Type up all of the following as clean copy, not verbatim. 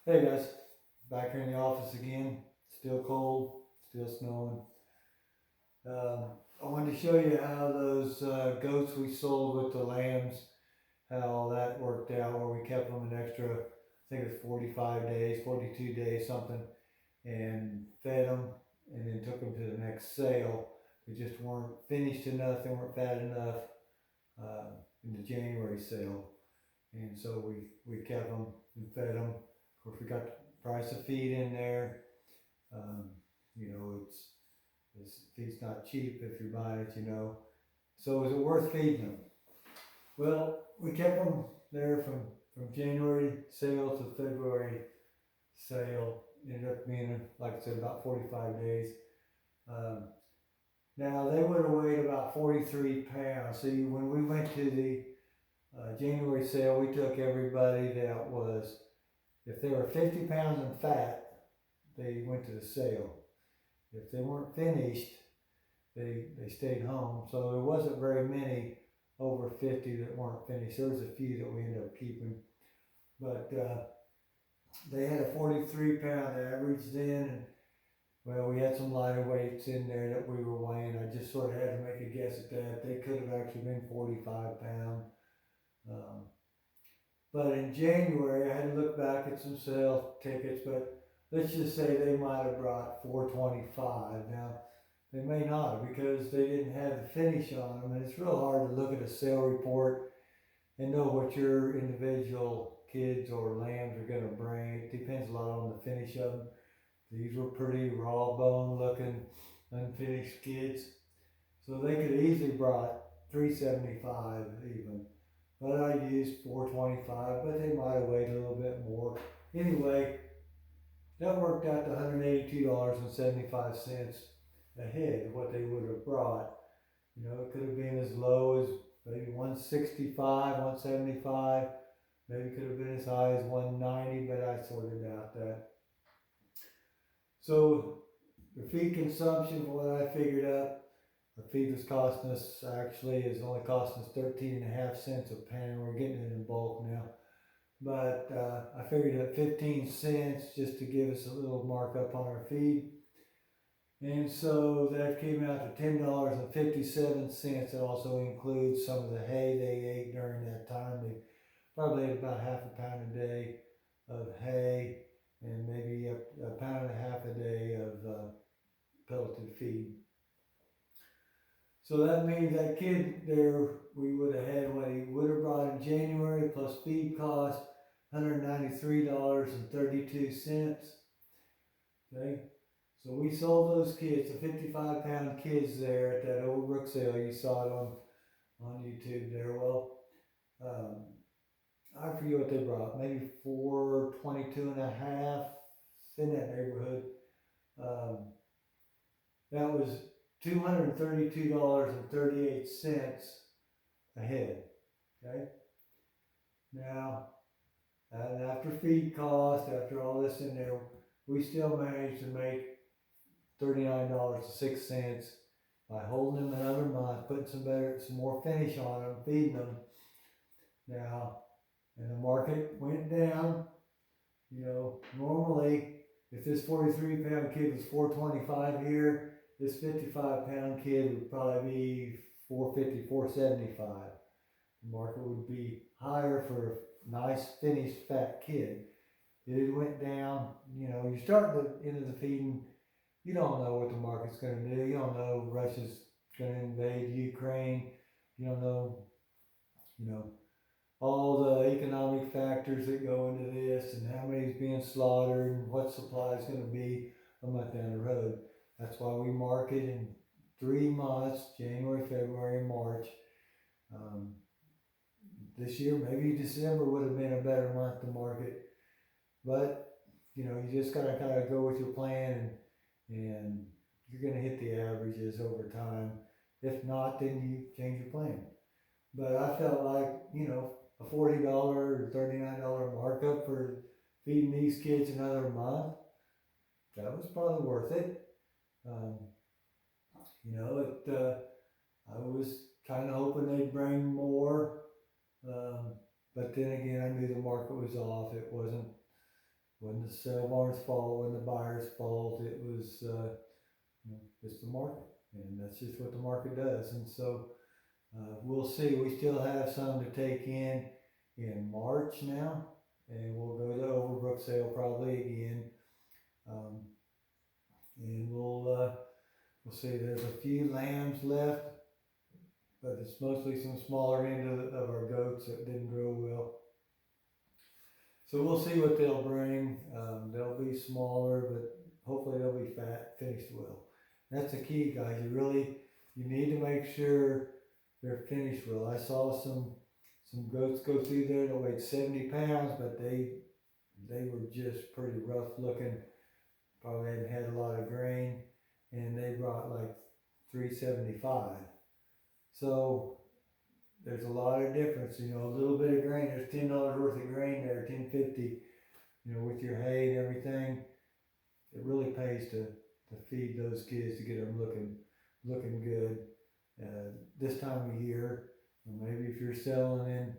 Hey guys, back here in the office again. Still cold, still snowing. I wanted to show you how those goats we sold with the lambs, how that worked out. Where we kept them an extra, I think it's 45 days, 42 days, something, and fed them, and then took them to the next sale. They just weren't finished enough. They weren't fat enough uh, in the January sale, and so we kept them and fed them. Of course, we got the price of feed in there. Um, it's feed's not cheap if you're buying it. So is it worth feeding them? Well, we kept them there from January sale to February sale. Ended up being, like I said, about 45 days. Um, Now they would have weighed about 43 pounds. See, when we went to the January sale, we took everybody that was, if they were 50 pounds in fat, they went to the sale. If they weren't finished, they stayed home. So there wasn't very many over 50 that weren't finished. There was a few that we ended up keeping, but they had a 43-pound average then, and well, we had some lighter weights in there that we were weighing. I just sort of had to make a guess at that. They could have actually been 45 pound. Um, but in January, I had to look back at some sale tickets, but let's just say they might have brought 425. Now, they may not because they didn't have the finish on them, and it's real hard to look at a sale report and know what your individual kids or lambs are going to bring. It depends a lot on the finish of them. These were pretty raw bone looking, unfinished kids, so they could easily brought 375 even. But I used 425, but they might have weighed a little bit more. Anyway, that worked out to $182.75 a head of what they would have brought. It could have been as low as maybe 165, 175, maybe could have been as high as 190, but I sorted out that. So the feed consumption, what I figured out, the feed was costing us, actually is only costing us 13.5 cents a pound. We're getting it in bulk now. But I figured at 15 cents just to give us a little markup on our feed. And so that came out to $10.57. It also includes some of the hay they ate during that time. They probably ate about half a pound a day of hay and maybe a pound and a half a day of pelleted feed. So that means that kid there, we would have had what he would have brought in January plus feed cost, $193.32. Okay, so we sold those kids, the 55-pound kids there at that Overbrook sale. You saw it on YouTube there. Well, I forget what they brought, maybe 422 and a half, in that neighborhood. Um, that was $232.38 a head. Okay, now after feed cost, after all this in there, we still managed to make $39.06 by holding them another month, putting some more finish on them, feeding them. Now, and the market went down. Normally, if this 43-pound kid was 425 here, this 55-pound kid would probably be 450, 475. The market would be higher for a nice finished fat kid. It went down. You start into the feeding. You don't know what the market's going to do. You don't know Russia's going to invade Ukraine. You don't know, you know, all the economic factors that go into this and how many's being slaughtered and what supply is going to be a month down the road. That's why we market in 3 months, January, February, and March. This year, maybe December would have been a better month to market. But, you just got to kind of go with your plan and you're going to hit the averages over time. If not, then you change your plan. But I felt like, a $40 or $39 markup for feeding these kids another month, that was probably worth it. Um, I was kind of hoping they'd bring more, but then again, I knew the market was off. It wasn't Wasn't the sale barn's fault, wasn't the buyer's fault. It was just the market, and that's just what the market does. And so we'll see. We still have some to take in March now, and we'll go to Overbrook sale probably again. And we'll see. There's a few lambs left, but it's mostly some smaller end of our goats that didn't grow well. So we'll see what they'll bring. They'll be smaller, but hopefully they'll be fat, finished well. That's the key, guys. You need to make sure they're finished well. I saw some goats go through there that weighed 70 pounds, but they were just pretty rough looking. Probably hadn't had a lot of grain, and they brought like 375. So there's a lot of difference, you know, a little bit of grain. There's $10 worth of grain there, $10.50, you know, with your hay and everything. It really pays to feed those kids to get them looking good this time of year. And maybe if you're selling in,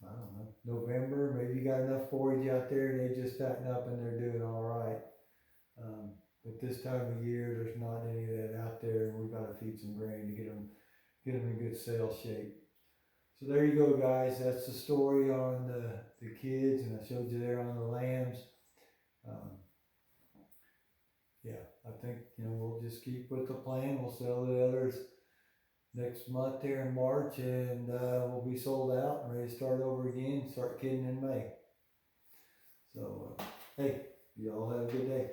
I don't know, November, maybe you got enough forage out there and they just fatten up and they're doing all right. But this time of year, there's not any of that out there, and we've got to feed some grain to get them in good sale shape. So there you go, guys. That's the story on the kids, and I showed you there on the lambs. Yeah, I think, you know, we'll just keep with the plan. We'll sell the others next month here in March, and we'll be sold out and ready to start over again, start kidding in May. So, hey, you all have a good day.